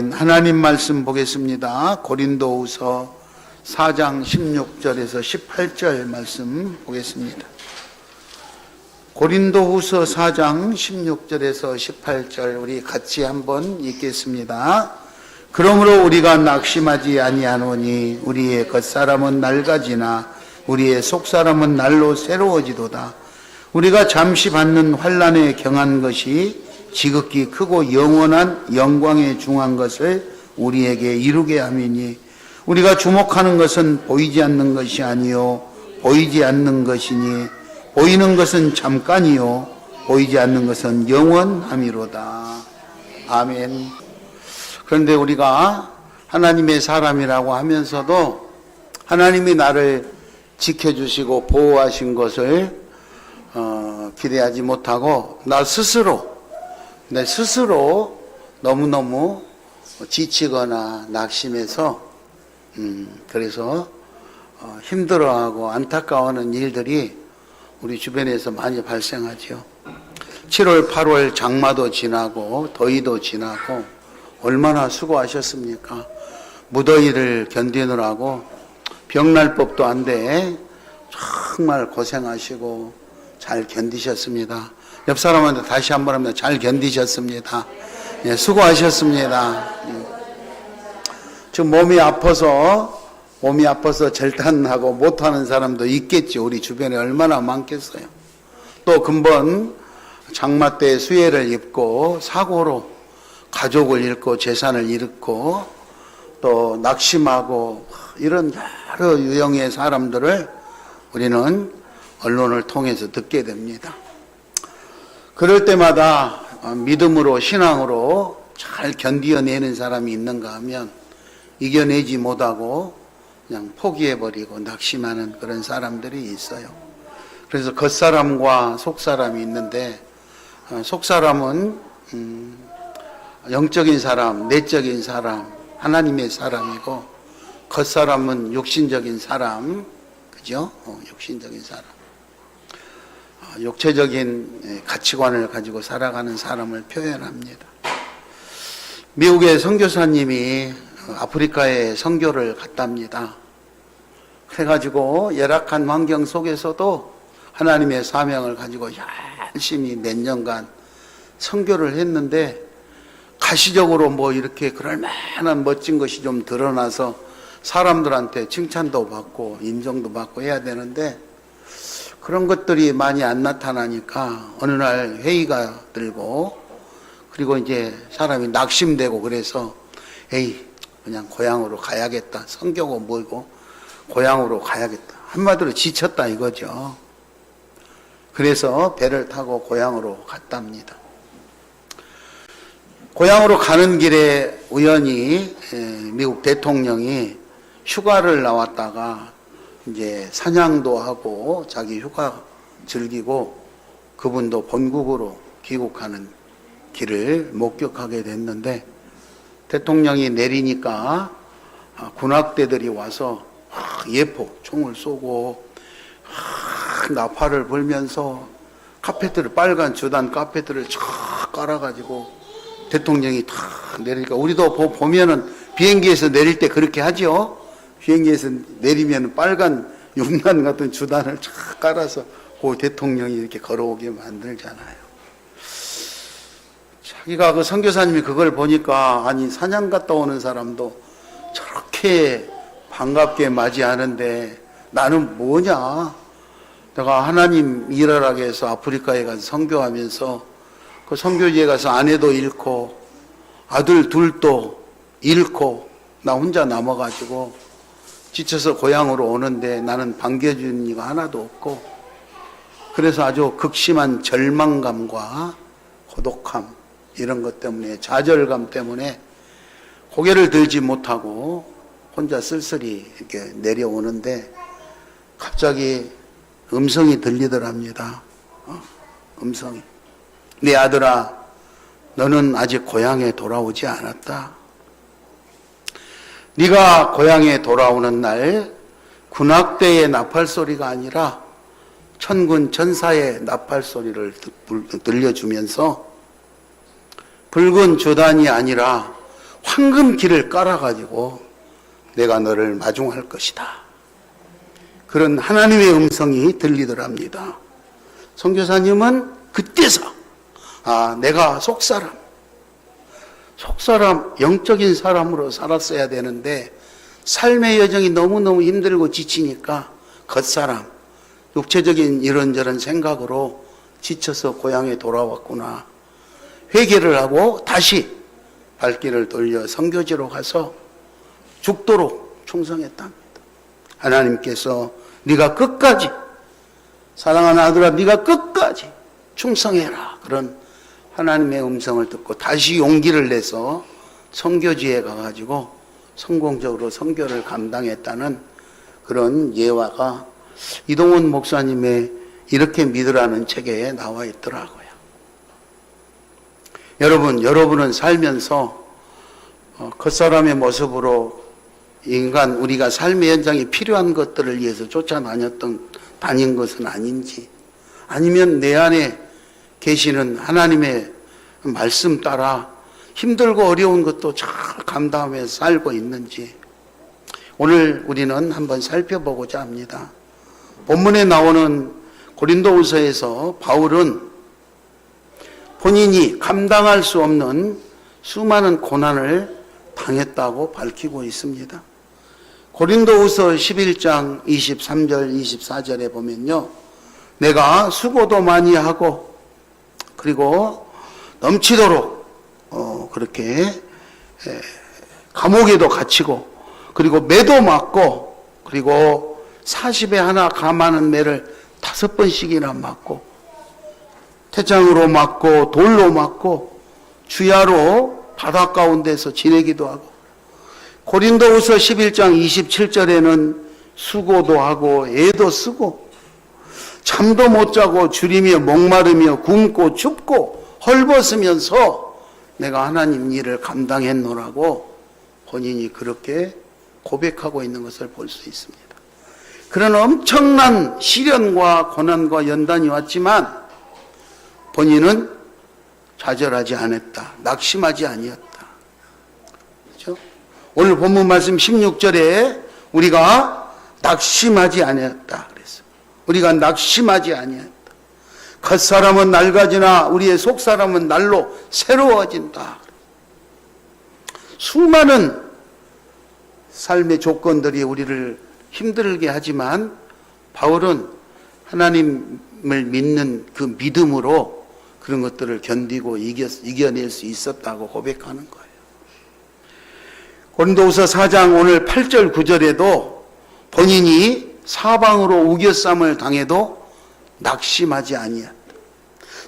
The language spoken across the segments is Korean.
아멘. 하나님 말씀 보겠습니다. 고린도후서 4장 16절에서 18절 말씀 보겠습니다. 고린도후서 4장 16절에서 18절 우리 같이 한번 읽겠습니다. 그러므로 우리가 낙심하지 아니하노니 우리의 겉사람은 낡아지나 우리의 속사람은 날로 새로워지도다. 우리가 잠시 받는 환난에 경한 것이 지극히 크고 영원한 영광에 중한 것을 우리에게 이루게 함이니 우리가 주목하는 것은 보이지 않는 것이 아니요 보이지 않는 것이니 보이는 것은 잠깐이요 보이지 않는 것은 영원함이로다. 아멘. 그런데 우리가 하나님의 사람이라고 하면서도 하나님이 나를 지켜주시고 보호하신 것을 기대하지 못하고 내 스스로 너무너무 지치거나 낙심해서 그래서 힘들어하고 안타까워하는 일들이 우리 주변에서 많이 발생하죠. 7월 8월 장마도 지나고 더위도 지나고 얼마나 수고하셨습니까? 무더위를 견디느라고 병날 법도 안 돼 정말 고생하시고 잘 견디셨습니다. 옆 사람한테 다시 한번 합니다. 잘 견디셨습니다. 예, 수고하셨습니다. 지금 몸이 아파서 절단하고 못하는 사람도 있겠지. 우리 주변에 얼마나 많겠어요. 또 근본 장마 때 수해를 입고 사고로 가족을 잃고 재산을 잃고 또 낙심하고 이런 여러 유형의 사람들을 우리는 언론을 통해서 듣게 됩니다. 그럴 때마다 믿음으로 신앙으로 잘 견디어내는 사람이 있는가 하면 이겨내지 못하고 그냥 포기해버리고 낙심하는 그런 사람들이 있어요. 그래서 겉사람과 속사람이 있는데 속사람은 영적인 사람, 내적인 사람, 하나님의 사람이고 겉사람은 육신적인 사람, 그죠? 육신적인 사람. 육체적인 가치관을 가지고 살아가는 사람을 표현합니다. 미국의 선교사님이 아프리카에 선교를 갔답니다. 그래가지고 열악한 환경 속에서도 하나님의 사명을 가지고 열심히 몇 년간 선교를 했는데 가시적으로 뭐 이렇게 그럴 만한 멋진 것이 좀 드러나서 사람들한테 칭찬도 받고 인정도 받고 해야 되는데 그런 것들이 많이 안 나타나니까 어느 날 회의가 들고 그리고 이제 사람이 낙심되고 그래서 에이 그냥 고향으로 가야겠다. 선교고 뭐고 고향으로 가야겠다. 한마디로 지쳤다 이거죠. 그래서 배를 타고 고향으로 갔답니다. 고향으로 가는 길에 우연히 미국 대통령이 휴가를 나왔다가 이제 사냥도 하고 자기 휴가 즐기고 그분도 본국으로 귀국하는 길을 목격하게 됐는데 대통령이 내리니까 군악대들이 와서 예포 총을 쏘고 나팔을 불면서 카페트를 빨간 주단 카페트를 쫙 깔아가지고 대통령이 탁 내리니까 우리도 보면은 비행기에서 내릴 때 그렇게 하죠. 비행기에서 내리면 빨간 용단 같은 주단을 쫙 깔아서 그 대통령이 이렇게 걸어오게 만들잖아요. 자기가 그 선교사님이 그걸 보니까 아니 사냥 갔다 오는 사람도 저렇게 반갑게 맞이하는데 나는 뭐냐? 내가 하나님 일하라고 해서 아프리카에 가서 선교하면서 그 선교지에 가서 아내도 잃고 아들 둘도 잃고 나 혼자 남아가지고 지쳐서 고향으로 오는데 나는 반겨주는 이가 하나도 없고 그래서 아주 극심한 절망감과 고독함 이런 것 때문에 좌절감 때문에 고개를 들지 못하고 혼자 쓸쓸히 이렇게 내려오는데 갑자기 음성이 들리더랍니다. 음성이 내 아들아 너는 아직 고향에 돌아오지 않았다. 네가 고향에 돌아오는 날 군악대의 나팔 소리가 아니라 천군 천사의 나팔 소리를 들려주면서 붉은 주단이 아니라 황금길을 깔아가지고 내가 너를 마중할 것이다. 그런 하나님의 음성이 들리더랍니다. 선교사님은 그때서 내가 속사람, 영적인 사람으로 살았어야 되는데 삶의 여정이 너무너무 힘들고 지치니까 겉사람, 육체적인 이런저런 생각으로 지쳐서 고향에 돌아왔구나. 회개를 하고 다시 발길을 돌려 선교지로 가서 죽도록 충성했답니다. 하나님께서 네가 끝까지, 사랑하는 아들아 네가 끝까지 충성해라. 그런 하나님의 음성을 듣고 다시 용기를 내서 선교지에 가가지고 성공적으로 선교를 감당했다는 그런 예화가 이동원 목사님의 이렇게 믿으라는 책에 나와 있더라고요. 여러분은 살면서 겉사람의 모습으로 인간, 우리가 삶의 현장에 필요한 것들을 위해서 다닌 것은 아닌지, 아니면 내 안에 계시는 하나님의 말씀 따라 힘들고 어려운 것도 잘 감당하면서 살고 있는지 오늘 우리는 한번 살펴보고자 합니다. 본문에 나오는 고린도후서에서 바울은 본인이 감당할 수 없는 수많은 고난을 당했다고 밝히고 있습니다. 고린도후서 11장 23절 24절에 보면요, 내가 수고도 많이 하고 그리고 넘치도록 그렇게 감옥에도 갇히고 그리고 매도 맞고 그리고 40에 하나 감하는 매를 5번씩이나 맞고 태장으로 맞고 돌로 맞고 주야로 바다 가운데서 지내기도 하고, 고린도후서 11장 27절에는 수고도 하고 애도 쓰고 잠도 못 자고 줄이며 목마르며 굶고 춥고 헐벗으면서 내가 하나님 일을 감당했노라고 본인이 그렇게 고백하고 있는 것을 볼 수 있습니다. 그런 엄청난 시련과 고난과 연단이 왔지만 본인은 좌절하지 않았다. 낙심하지 아니었다. 그렇죠? 오늘 본문 말씀 16절에 우리가 낙심하지 아니었다 그랬어. 우리가 낙심하지 아니었다. 겉사람은 낡아지나 우리의 속사람은 날로 새로워진다. 수많은 삶의 조건들이 우리를 힘들게 하지만 바울은 하나님을 믿는 그 믿음으로 그런 것들을 견디고 이겨낼 수 있었다고 고백하는 거예요. 고린도후서 4장 오늘 8절 9절에도 본인이 사방으로 우겨쌈을 당해도 낙심하지 아니했다.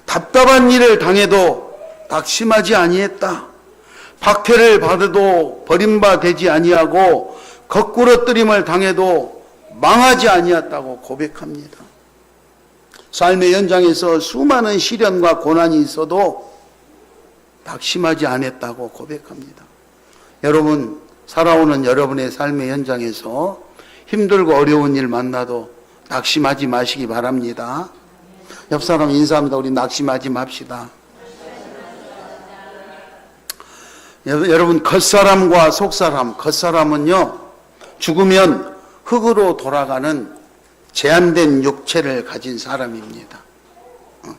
답답한 일을 당해도 낙심하지 아니했다. 박해를 받아도 버림받지 아니하고 거꾸러뜨림을 당해도 망하지 아니했다고 고백합니다. 삶의 현장에서 수많은 시련과 고난이 있어도 낙심하지 않았다고 고백합니다. 여러분, 살아오는 여러분의 삶의 현장에서 힘들고 어려운 일 만나도 낙심하지 마시기 바랍니다. 옆 사람 인사합니다. 우리 낙심하지 맙시다. 여러분, 겉사람과 속사람, 겉사람은요, 죽으면 흙으로 돌아가는 제한된 육체를 가진 사람입니다.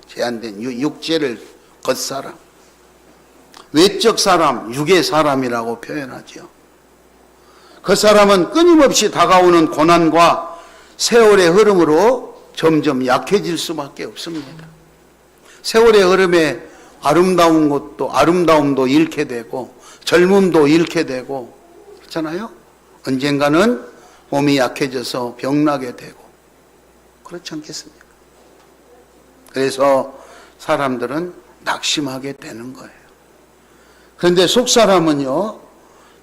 제한된 육체를 겉사람. 외적 사람, 육의 사람이라고 표현하죠. 겉사람은 끊임없이 다가오는 고난과 세월의 흐름으로 점점 약해질 수밖에 없습니다. 세월의 흐름에 아름다움도 잃게 되고 젊음도 잃게 되고 그렇잖아요. 언젠가는 몸이 약해져서 병나게 되고 그렇지 않겠습니까? 그래서 사람들은 낙심하게 되는 거예요. 그런데 속사람은요,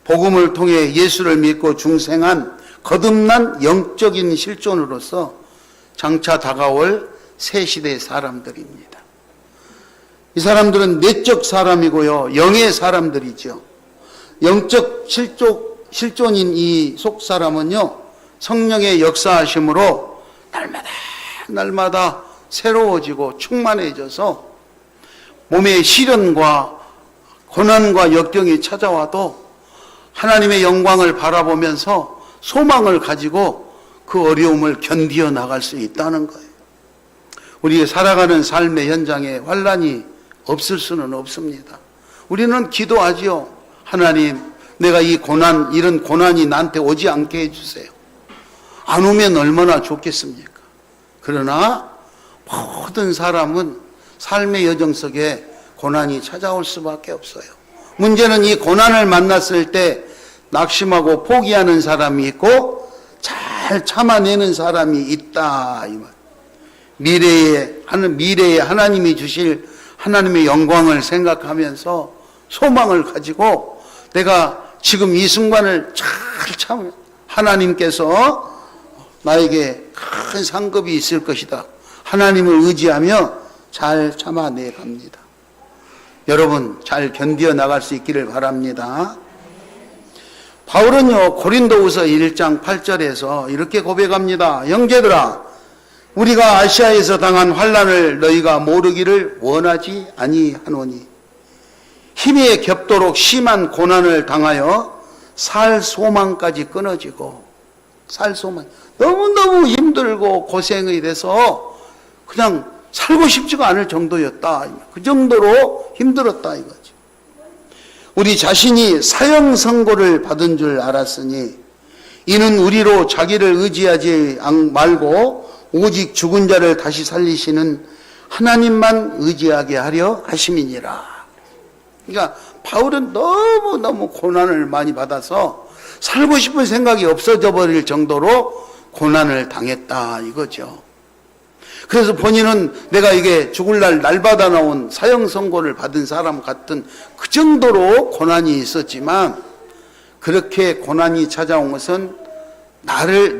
복음을 통해 예수를 믿고 중생한 거듭난 영적인 실존으로서 장차 다가올 새 시대의 사람들입니다. 이 사람들은 내적 사람이고요, 영의 사람들이죠. 영적 실존인 이 속사람은요, 성령의 역사하심으로 날마다 새로워지고 충만해져서 몸에 시련과 고난과 역경이 찾아와도 하나님의 영광을 바라보면서 소망을 가지고 그 어려움을 견디어 나갈 수 있다는 거예요. 우리가 살아가는 삶의 현장에 환난이 없을 수는 없습니다. 우리는 기도하지요. 하나님, 내가 이 고난, 이런 고난이 나한테 오지 않게 해주세요. 안 오면 얼마나 좋겠습니까? 그러나 모든 사람은 삶의 여정 속에 고난이 찾아올 수밖에 없어요. 문제는 이 고난을 만났을 때 낙심하고 포기하는 사람이 있고 잘 참아내는 사람이 있다. 이 말. 미래에 하나님이 주실 하나님의 영광을 생각하면서 소망을 가지고 내가 지금 이 순간을 잘 참 하나님께서 나에게 큰 상급이 있을 것이다. 하나님을 의지하며 잘 참아내 갑니다. 여러분 잘 견디어 나갈 수 있기를 바랍니다. 바울은요 고린도후서 1장 8절에서 이렇게 고백합니다. 형제들아, 우리가 아시아에서 당한 환난을 너희가 모르기를 원하지 아니하노니 힘이 겹도록 심한 고난을 당하여 살 소망까지 끊어지고, 살 소망, 너무너무 힘들고 고생이 돼서 그냥 살고 싶지가 않을 정도였다. 그 정도로 힘들었다 이거죠. 우리 자신이 사형 선고를 받은 줄 알았으니 이는 우리로 자기를 의지하지 말고 오직 죽은 자를 다시 살리시는 하나님만 의지하게 하려 하심이니라. 그러니까 바울은 너무너무 고난을 많이 받아서 살고 싶은 생각이 없어져 버릴 정도로 고난을 당했다 이거죠. 그래서 본인은 내가 이게 죽을 날 받아 나온 사형 선고를 받은 사람 같은 그 정도로 고난이 있었지만, 그렇게 고난이 찾아온 것은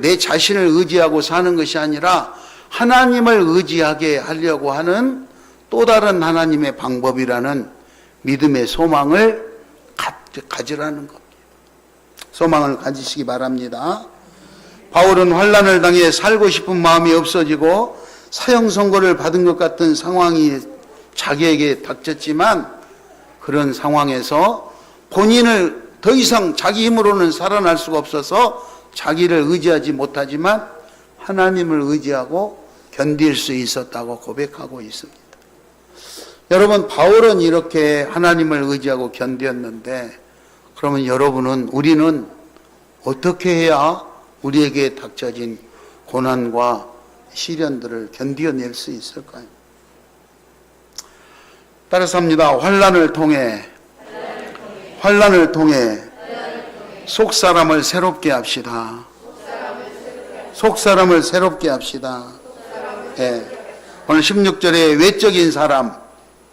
내 자신을 의지하고 사는 것이 아니라 하나님을 의지하게 하려고 하는 또 다른 하나님의 방법이라는 믿음의 소망을 가지라는 겁니다. 소망을 가지시기 바랍니다. 바울은 환난을 당해 살고 싶은 마음이 없어지고 사형 선고를 받은 것 같은 상황이 자기에게 닥쳤지만, 그런 상황에서 본인을 더 이상 자기 힘으로는 살아날 수가 없어서 자기를 의지하지 못하지만 하나님을 의지하고 견딜 수 있었다고 고백하고 있습니다. 여러분, 바울은 이렇게 하나님을 의지하고 견뎠는데, 그러면 우리는 어떻게 해야 우리에게 닥쳐진 고난과 시련들을 견뎌낼 수 있을까요? 따라서 합니다. 환난을 통해 속 사람을 새롭게 합시다. 속 사람을 새롭게 합시다. 네. 오늘 16절에 외적인 사람,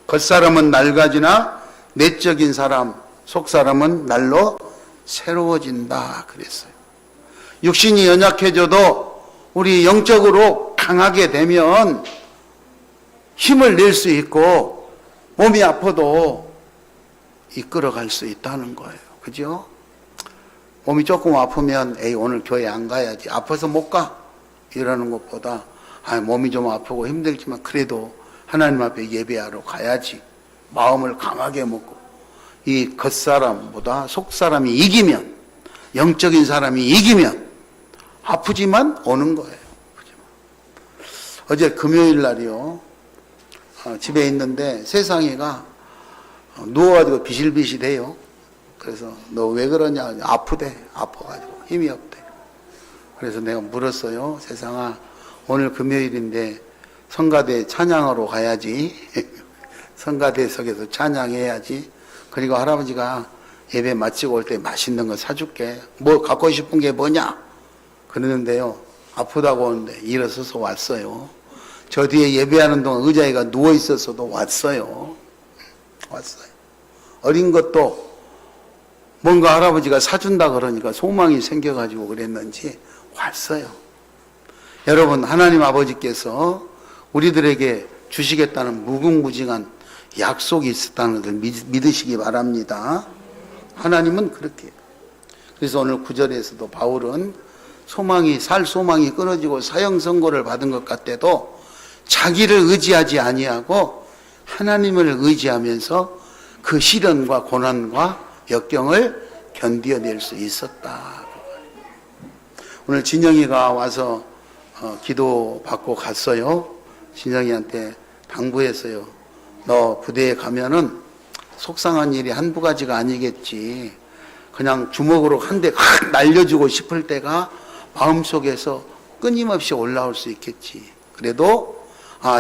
겉사람은 낡아지나 내적인 사람, 속사람은 날로 새로워진다 그랬어요. 육신이 연약해져도 우리 영적으로 강하게 되면 힘을 낼 수 있고 몸이 아파도 이끌어갈 수 있다는 거예요. 그죠? 몸이 조금 아프면 오늘 교회 안 가야지, 아파서 못 가, 이러는 것보다 몸이 좀 아프고 힘들지만 그래도 하나님 앞에 예배하러 가야지, 마음을 강하게 먹고, 이 겉사람보다 속사람이 이기면, 영적인 사람이 이기면 아프지만 오는 거예요. 어제 금요일 날이요, 집에 있는데 세상이가 누워가지고 비실비실해요. 그래서 너 왜 그러냐, 아프대, 아파가지고 힘이 없대. 그래서 내가 물었어요. 세상아, 오늘 금요일인데 성가대 찬양하러 가야지. 성가대석에서 찬양해야지. 그리고 할아버지가 예배 마치고 올 때 맛있는 거 사줄게. 뭐 갖고 싶은 게 뭐냐? 그러는데요, 아프다고 하는데 일어서서 왔어요. 저 뒤에 예배하는 동안 의자에가 누워 있었어도 왔어요. 어린 것도 뭔가 할아버지가 사준다 그러니까 소망이 생겨가지고 그랬는지 왔어요. 여러분, 하나님 아버지께서 우리들에게 주시겠다는 무궁무진한 약속이 있었다는 것을 믿으시기 바랍니다. 하나님은 그렇게. 그래서 오늘 9절에서도 바울은 살 소망이 끊어지고 사형 선고를 받은 것 같아도 자기를 의지하지 아니하고 하나님을 의지하면서 그 시련과 고난과 역경을 견뎌낼 수 있었다. 오늘 진영이가 와서 기도 받고 갔어요. 진영이한테 당부했어요. 너 부대에 가면은 속상한 일이 한두 가지가 아니겠지. 그냥 주먹으로 한 대 확 날려주고 싶을 때가 마음속에서 끊임없이 올라올 수 있겠지. 그래도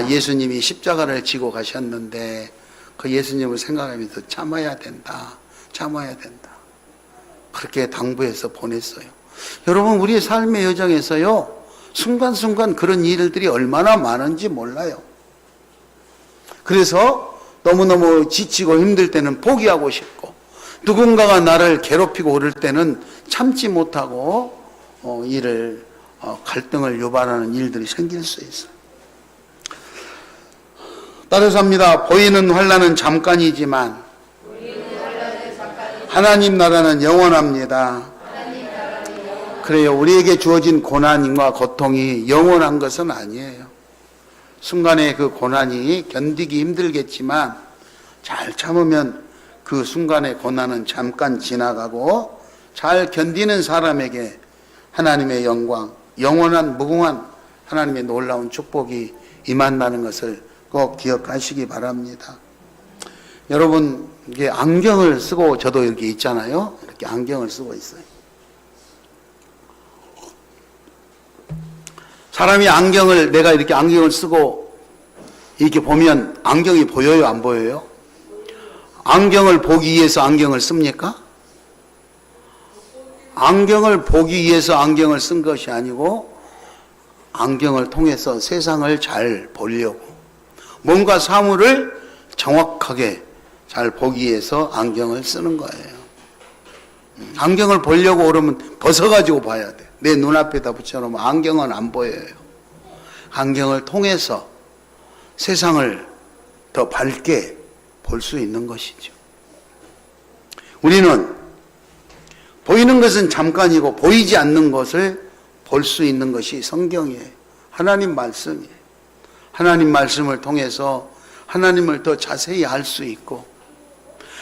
예수님이 십자가를 지고 가셨는데 그 예수님을 생각하면서 참아야 된다. 참아야 된다. 그렇게 당부해서 보냈어요. 여러분, 우리의 삶의 여정에서요, 순간순간 그런 일들이 얼마나 많은지 몰라요. 그래서 너무너무 지치고 힘들 때는 포기하고 싶고, 누군가가 나를 괴롭히고 오를 때는 참지 못하고 갈등을 유발하는 일들이 생길 수 있어요. 따라서 합니다. 보이는 환난은 잠깐이지만 하나님 나라는 영원합니다. 그래요. 우리에게 주어진 고난과 고통이 영원한 것은 아니에요. 순간의 그 고난이 견디기 힘들겠지만 잘 참으면 그 순간의 고난은 잠깐 지나가고, 잘 견디는 사람에게 하나님의 영광, 영원한 무궁한 하나님의 놀라운 축복이 임한다는 것을 꼭 기억하시기 바랍니다. 여러분, 이게 안경을 쓰고, 저도 이렇게 있잖아요. 이렇게 안경을 쓰고 있어요. 사람이 내가 이렇게 안경을 쓰고 이렇게 보면 안경이 보여요, 안 보여요? 안경을 보기 위해서 안경을 씁니까? 안경을 보기 위해서 안경을 쓴 것이 아니고, 안경을 통해서 세상을 잘 보려고, 뭔가 사물을 정확하게 잘 보기 위해서 안경을 쓰는 거예요. 안경을 보려고 그러면 벗어가지고 봐야 돼. 내 눈앞에다 붙여놓으면 안경은 안 보여요. 안경을 통해서 세상을 더 밝게 볼 수 있는 것이죠. 우리는 보이는 것은 잠깐이고 보이지 않는 것을 볼 수 있는 것이 성경이에요. 하나님 말씀이에요. 하나님 말씀을 통해서 하나님을 더 자세히 알 수 있고,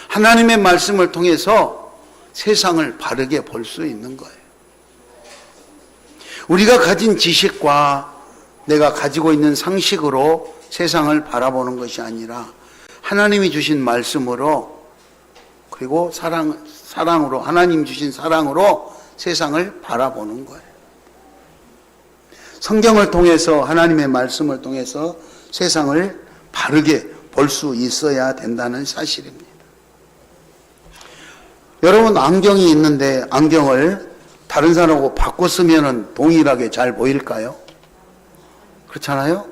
하나님의 말씀을 통해서 세상을 바르게 볼 수 있는 거예요. 우리가 가진 지식과 내가 가지고 있는 상식으로 세상을 바라보는 것이 아니라 하나님이 주신 말씀으로, 그리고 사랑으로, 하나님 주신 사랑으로 세상을 바라보는 거예요. 성경을 통해서, 하나님의 말씀을 통해서 세상을 바르게 볼 수 있어야 된다는 사실입니다. 여러분, 안경이 있는데 안경을 다른 사람하고 바꿔 쓰면 동일하게 잘 보일까요? 그렇잖아요?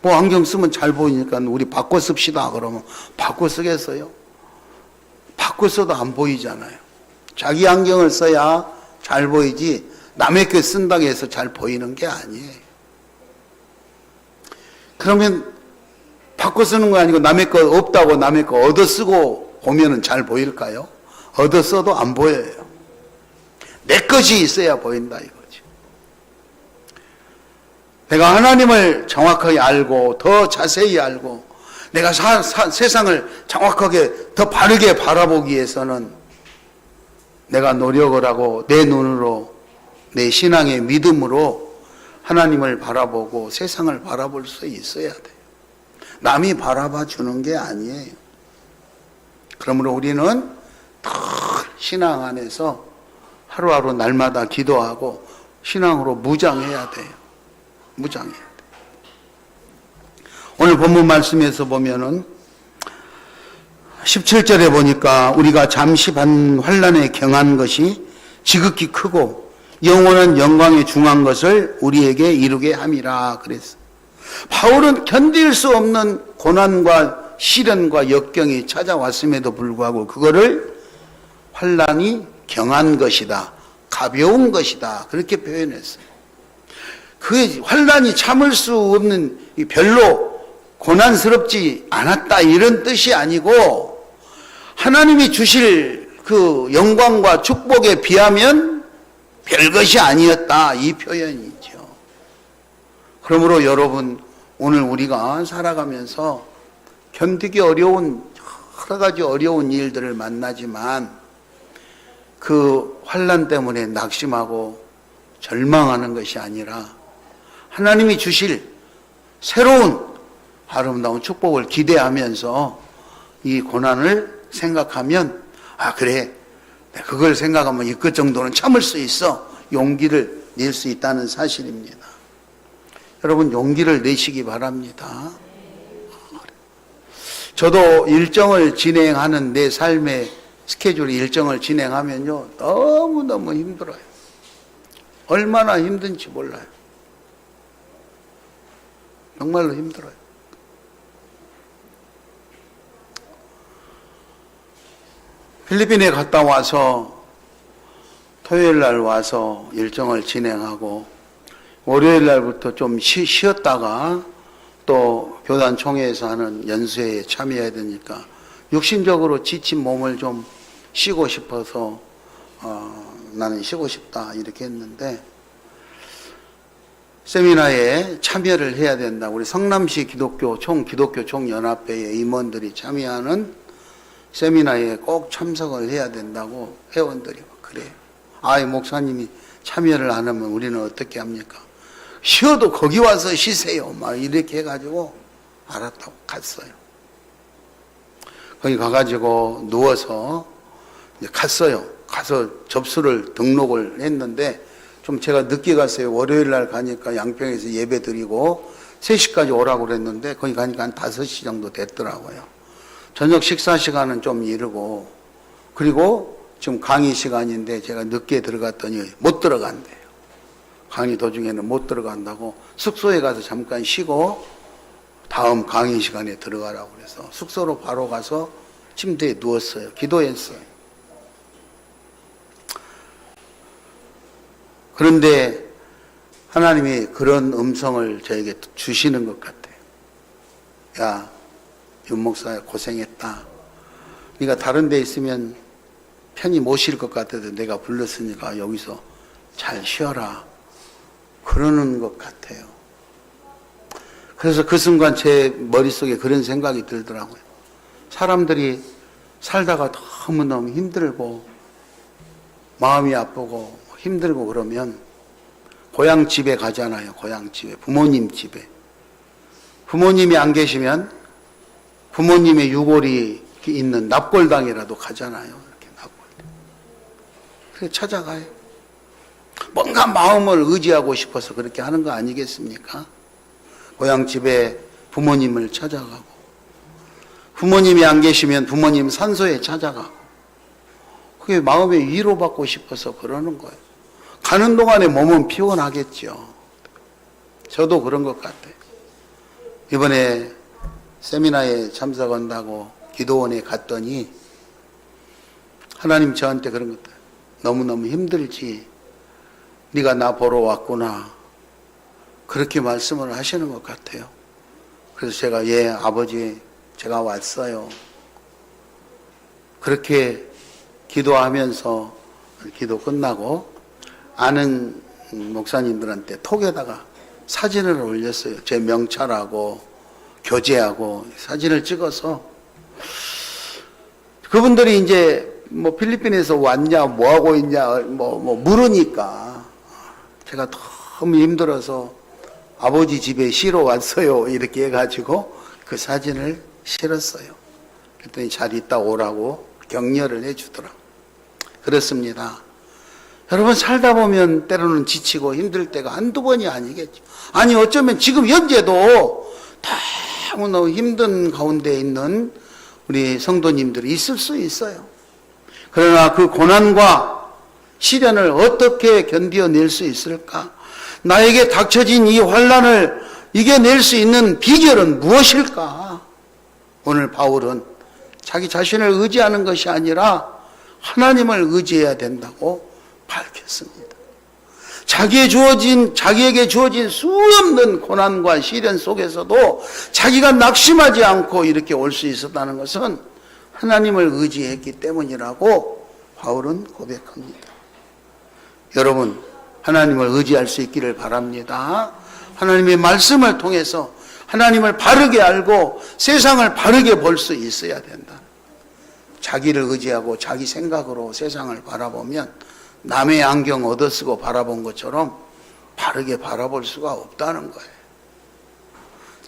뭐 안경 쓰면 잘 보이니까 우리 바꿔 씁시다 그러면 바꿔 쓰겠어요? 바꿔 써도 안 보이잖아요. 자기 안경을 써야 잘 보이지 남의 거 쓴다고 해서 잘 보이는 게 아니에요. 그러면 바꿔 쓰는 거 아니고 남의 거 없다고 남의 거 얻어 쓰고 보면은 잘 보일까요? 얻어 써도 안 보여요. 내 것이 있어야 보인다 이거죠. 내가 하나님을 정확하게 알고 더 자세히 알고 내가 세상을 정확하게 더 바르게 바라보기 위해서는 내가 노력을 하고 내 눈으로, 내 신앙의 믿음으로 하나님을 바라보고 세상을 바라볼 수 있어야 돼요. 남이 바라봐 주는 게 아니에요. 그러므로 우리는 더 신앙 안에서 하루하루 날마다 기도하고 신앙으로 무장해야 돼요. 무장해야 돼요. 오늘 본문 말씀에서 보면은 17절에 보니까 우리가 잠시 받는 환난에 경한 것이 지극히 크고 영원한 영광에 중한 것을 우리에게 이루게 함이라 그랬어. 바울은 견딜 수 없는 고난과 시련과 역경이 찾아왔음에도 불구하고 그거를 환난이 경한 것이다, 가벼운 것이다, 그렇게 표현했어요. 그 환난이 참을 수 없는, 별로 고난스럽지 않았다 이런 뜻이 아니고 하나님이 주실 그 영광과 축복에 비하면 별것이 아니었다 이 표현이죠. 그러므로 여러분, 오늘 우리가 살아가면서 견디기 어려운 여러 가지 어려운 일들을 만나지만 그 환난 때문에 낙심하고 절망하는 것이 아니라 하나님이 주실 새로운 아름다운 축복을 기대하면서 이 고난을 생각하면 그래, 그걸 생각하면 이것 정도는 참을 수 있어, 용기를 낼 수 있다는 사실입니다. 여러분, 용기를 내시기 바랍니다. 저도 일정을 진행하는 내 삶의 스케줄 일정을 진행하면요, 너무너무 힘들어요. 얼마나 힘든지 몰라요. 정말로 힘들어요. 필리핀에 갔다 와서 토요일 날 와서 일정을 진행하고 월요일 날부터 좀 쉬었다가 또 교단 총회에서 하는 연수회에 참여해야 되니까 육신적으로 지친 몸을 좀 쉬고 싶어서 나는 쉬고 싶다 이렇게 했는데, 세미나에 참여를 해야 된다. 우리 성남시 기독교 총연합회의 임원들이 참여하는 세미나에 꼭 참석을 해야 된다고 회원들이 그래요. 목사님이 참여를 안 하면 우리는 어떻게 합니까? 쉬어도 거기 와서 쉬세요. 막 이렇게 해가지고 알았다고 갔어요. 거기 가가지고 누워서 이제 갔어요. 가서 접수를 등록을 했는데 좀 제가 늦게 갔어요. 월요일 날 가니까 양평에서 예배 드리고 3시까지 오라고 그랬는데 거기 가니까 한 5시 정도 됐더라고요. 저녁 식사 시간은 좀 이르고, 그리고 지금 강의 시간인데 제가 늦게 들어갔더니 못 들어간대요. 강의 도중에는 못 들어간다고 숙소에 가서 잠깐 쉬고 다음 강의 시간에 들어가라고 그래서 숙소로 바로 가서 침대에 누웠어요. 기도했어요. 그런데 하나님이 그런 음성을 저에게 주시는 것 같아요. 야, 윤 목사 고생했다. 네가 다른 데 있으면 편히 못 쉴 것 같아도 내가 불렀으니까 여기서 잘 쉬어라. 그러는 것 같아요. 그래서 그 순간 제 머릿속에 그런 생각이 들더라고요. 사람들이 살다가 너무너무 힘들고 마음이 아프고 힘들고 그러면 고향 집에 가잖아요. 고향 집에, 부모님 집에. 부모님이 안 계시면 부모님의 유골이 있는 납골당이라도 가잖아요. 이렇게 납골당. 그래서 찾아가요. 뭔가 마음을 의지하고 싶어서 그렇게 하는 거 아니겠습니까? 고향 집에 부모님을 찾아가고, 부모님이 안 계시면 부모님 산소에 찾아가고, 그게 마음에 위로받고 싶어서 그러는 거예요. 가는 동안에 몸은 피곤하겠죠. 저도 그런 것 같아요. 이번에 세미나에 참석한다고 기도원에 갔더니 하나님 저한테 그런 것 같아요. 너무너무 힘들지. 네가 나 보러 왔구나. 그렇게 말씀을 하시는 것 같아요. 그래서 제가 예, 아버지 제가 왔어요. 그렇게 기도하면서 기도 끝나고 아는 목사님들한테 톡에다가 사진을 올렸어요. 제 명찰하고 교제하고 사진을 찍어서 그분들이 이제 뭐 필리핀에서 왔냐, 뭐 하고 있냐, 뭐 물으니까 제가 너무 힘들어서 아버지 집에 쉬러 왔어요. 이렇게 해가지고 그 사진을 실었어요. 그랬더니 잘 있다 오라고 격려를 해주더라. 그렇습니다. 여러분 살다 보면 때로는 지치고 힘들 때가 한두 번이 아니겠죠. 아니 어쩌면 지금 현재도 너무너무 힘든 가운데 있는 우리 성도님들이 있을 수 있어요. 그러나 그 고난과 시련을 어떻게 견뎌낼 수 있을까? 나에게 닥쳐진 이 환난을 이겨낼 수 있는 비결은 무엇일까? 오늘 바울은 자기 자신을 의지하는 것이 아니라 하나님을 의지해야 된다고 밝혔습니다. 자기에게 주어진 수없는 고난과 시련 속에서도 자기가 낙심하지 않고 이렇게 올 수 있었다는 것은 하나님을 의지했기 때문이라고 바울은 고백합니다. 여러분, 하나님을 의지할 수 있기를 바랍니다. 하나님의 말씀을 통해서 하나님을 바르게 알고 세상을 바르게 볼 수 있어야 된다. 자기를 의지하고 자기 생각으로 세상을 바라보면 남의 안경 얻어쓰고 바라본 것처럼 바르게 바라볼 수가 없다는 거예요.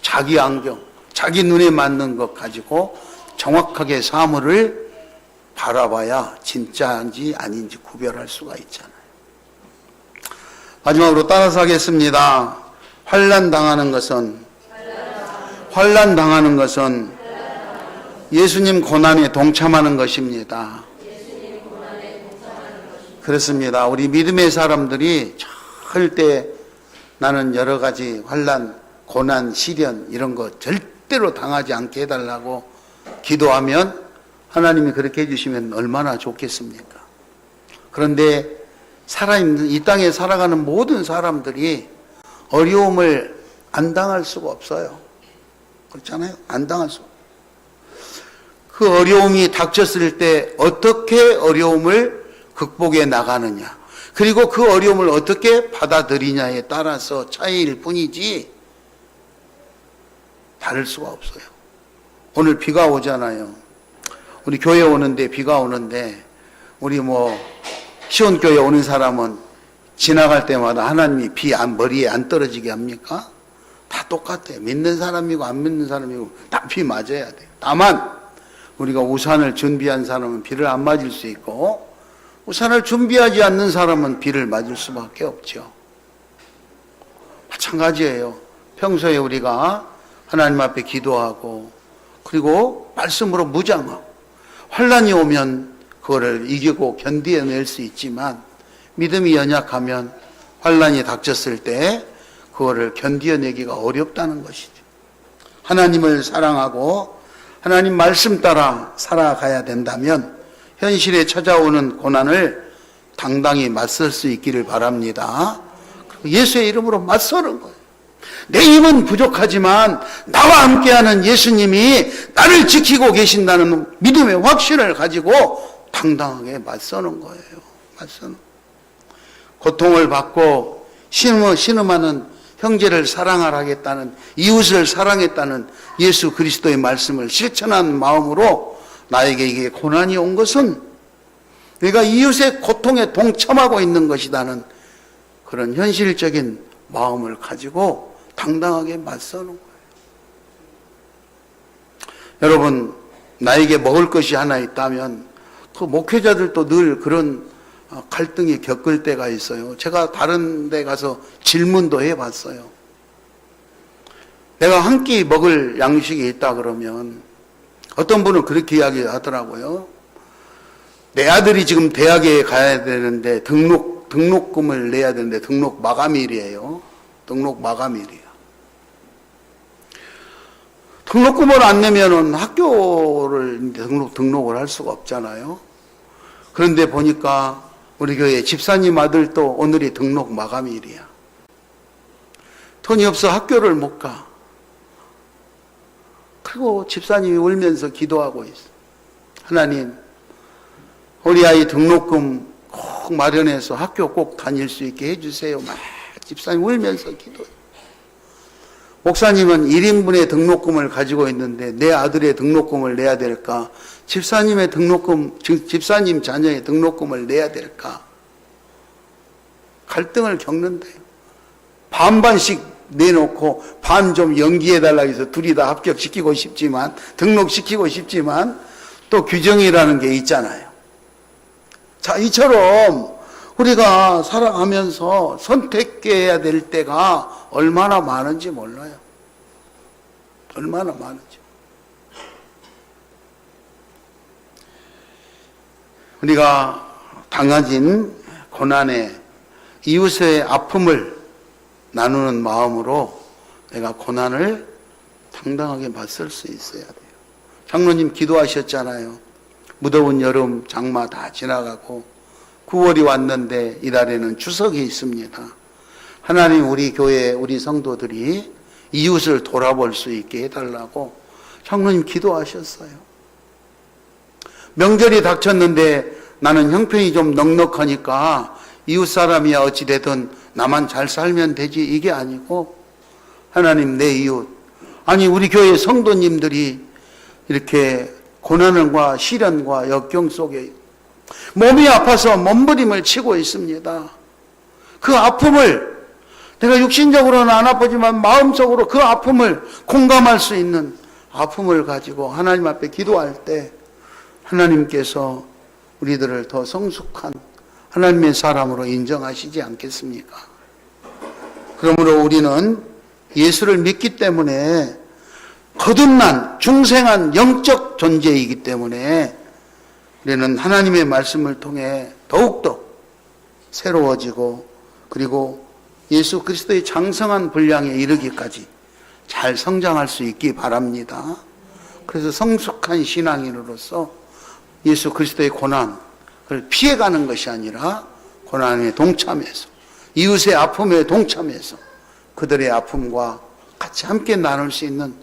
자기 안경, 자기 눈에 맞는 것 가지고 정확하게 사물을 바라봐야 진짜인지 아닌지 구별할 수가 있잖아요. 마지막으로 따라서 하겠습니다. 환난 당하는 것은 예수님 고난에 동참하는 것입니다. 그렇습니다. 우리 믿음의 사람들이 절대 나는 여러 가지 환난, 고난, 시련 이런 거 절대로 당하지 않게 해달라고 기도하면 하나님이 그렇게 해주시면 얼마나 좋겠습니까? 그런데 살아있는 이 땅에 살아가는 모든 사람들이 어려움을 안 당할 수가 없어요. 그렇잖아요? 안 당할 수. 그 어려움이 닥쳤을 때 어떻게 어려움을 극복해 나가느냐, 그리고 그 어려움을 어떻게 받아들이냐에 따라서 차이일 뿐이지 다를 수가 없어요. 오늘 비가 오잖아요. 우리 교회 오는데 비가 오는데 우리 시온교회 오는 사람은 지나갈 때마다 하나님이 비 머리에 안 떨어지게 합니까? 다 똑같아요. 믿는 사람이고 안 믿는 사람이고 다 비 맞아야 돼요. 다만 우리가 우산을 준비한 사람은 비를 안 맞을 수 있고 우산을 준비하지 않는 사람은 비를 맞을 수밖에 없죠. 마찬가지예요. 평소에 우리가 하나님 앞에 기도하고 그리고 말씀으로 무장하고 환난이 오면 그거를 이기고 견뎌낼 수 있지만 믿음이 연약하면 환난이 닥쳤을 때 그거를 견뎌내기가 어렵다는 것이죠. 하나님을 사랑하고 하나님 말씀 따라 살아가야 된다면 현실에 찾아오는 고난을 당당히 맞설 수 있기를 바랍니다. 예수의 이름으로 맞서는 거예요. 내 힘은 부족하지만 나와 함께하는 예수님이 나를 지키고 계신다는 믿음의 확신을 가지고 당당하게 맞서는 거예요. 맞서는. 고통을 받고 신음하는 형제를 사랑하겠다는, 이웃을 사랑했다는 예수 그리스도의 말씀을 실천한 마음으로 나에게 이게 고난이 온 것은 내가 이웃의 고통에 동참하고 있는 것이라는 그런 현실적인 마음을 가지고 당당하게 맞서는 거예요. 여러분, 나에게 먹을 것이 하나 있다면 그 목회자들도 늘 그런 갈등이 겪을 때가 있어요. 제가 다른 데 가서 질문도 해봤어요. 내가 한 끼 먹을 양식이 있다 그러면 어떤 분은 그렇게 이야기하더라고요. 내 아들이 지금 대학에 가야 되는데 등록금을 내야 되는데 등록 마감일이에요. 등록 마감일이야. 등록금을 안 내면은 학교를 등록을 할 수가 없잖아요. 그런데 보니까 우리 교회 집사님 아들도 오늘이 등록 마감일이야. 돈이 없어 학교를 못 가. 그리고 집사님이 울면서 기도하고 있어. 하나님, 우리 아이 등록금 꼭 마련해서 학교 꼭 다닐 수 있게 해주세요. 막 집사님 울면서 기도해. 목사님은 1인분의 등록금을 가지고 있는데 내 아들의 등록금을 내야 될까? 집사님의 등록금, 집사님 자녀의 등록금을 내야 될까? 갈등을 겪는데요. 반반씩 내놓고 반 좀 연기해달라고 해서 둘이 다 합격시키고 싶지만, 등록시키고 싶지만 또 규정이라는 게 있잖아요. 자, 이처럼 우리가 살아가면서 선택해야 될 때가 얼마나 많은지 몰라요. 얼마나 많은지. 우리가 당하진 고난에 이웃의 아픔을 나누는 마음으로 내가 고난을 당당하게 맞설 수 있어야 돼요. 장로님 기도하셨잖아요. 무더운 여름, 장마 다 지나가고 9월이 왔는데 이달에는 추석이 있습니다. 하나님, 우리 교회, 우리 성도들이 이웃을 돌아볼 수 있게 해달라고 장로님 기도하셨어요. 명절이 닥쳤는데 나는 형편이 좀 넉넉하니까 이웃 사람이야 어찌 되든 나만 잘 살면 되지, 이게 아니고 하나님, 내 이웃, 아니 우리 교회 성도님들이 이렇게 고난과 시련과 역경 속에 몸이 아파서 몸부림을 치고 있습니다. 그 아픔을 내가 육신적으로는 안 아프지만 마음속으로 그 아픔을 공감할 수 있는 아픔을 가지고 하나님 앞에 기도할 때 하나님께서 우리들을 더 성숙한 하나님의 사람으로 인정하시지 않겠습니까? 그러므로 우리는 예수를 믿기 때문에 거듭난 중생한 영적 존재이기 때문에 우리는 하나님의 말씀을 통해 더욱더 새로워지고 그리고 예수 그리스도의 장성한 분량에 이르기까지 잘 성장할 수 있기 바랍니다. 그래서 성숙한 신앙인으로서 예수 그리스도의 고난을 피해가는 것이 아니라 고난에 동참해서 이웃의 아픔에 동참해서 그들의 아픔과 같이 함께 나눌 수 있는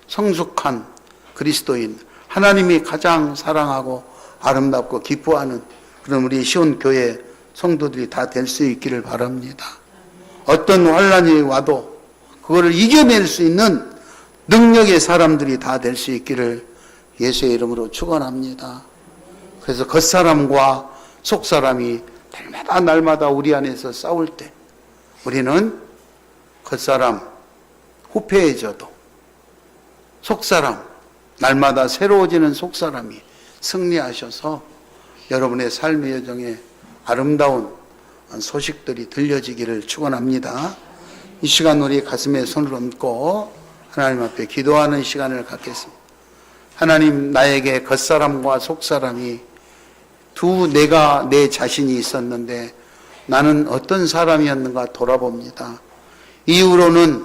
성숙한 그리스도인, 하나님이 가장 사랑하고 아름답고 기뻐하는 그런 우리 시온교회 성도들이 다 될 수 있기를 바랍니다. 어떤 환난이 와도 그거를 이겨낼 수 있는 능력의 사람들이 다 될 수 있기를 예수의 이름으로 축원합니다. 그래서 겉사람과 속사람이 날마다 우리 안에서 싸울 때 우리는 겉사람 후패해져도 속사람 날마다 새로워지는 속사람이 승리하셔서 여러분의 삶의 여정에 아름다운 소식들이 들려지기를 축원합니다. 이 시간 우리 가슴에 손을 얹고 하나님 앞에 기도하는 시간을 갖겠습니다. 하나님, 나에게 겉사람과 속사람이 내가 내 자신이 있었는데 나는 어떤 사람이었는가 돌아봅니다. 이후로는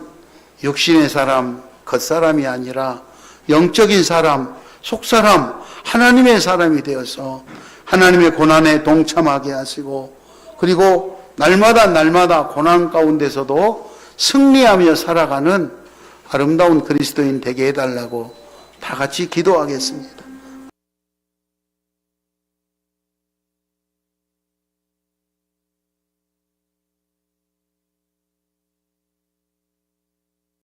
육신의 사람, 겉사람이 아니라 영적인 사람, 속사람, 하나님의 사람이 되어서 하나님의 고난에 동참하게 하시고 그리고 날마다 고난 가운데서도 승리하며 살아가는 아름다운 그리스도인 되게 해달라고 다 같이 기도하겠습니다.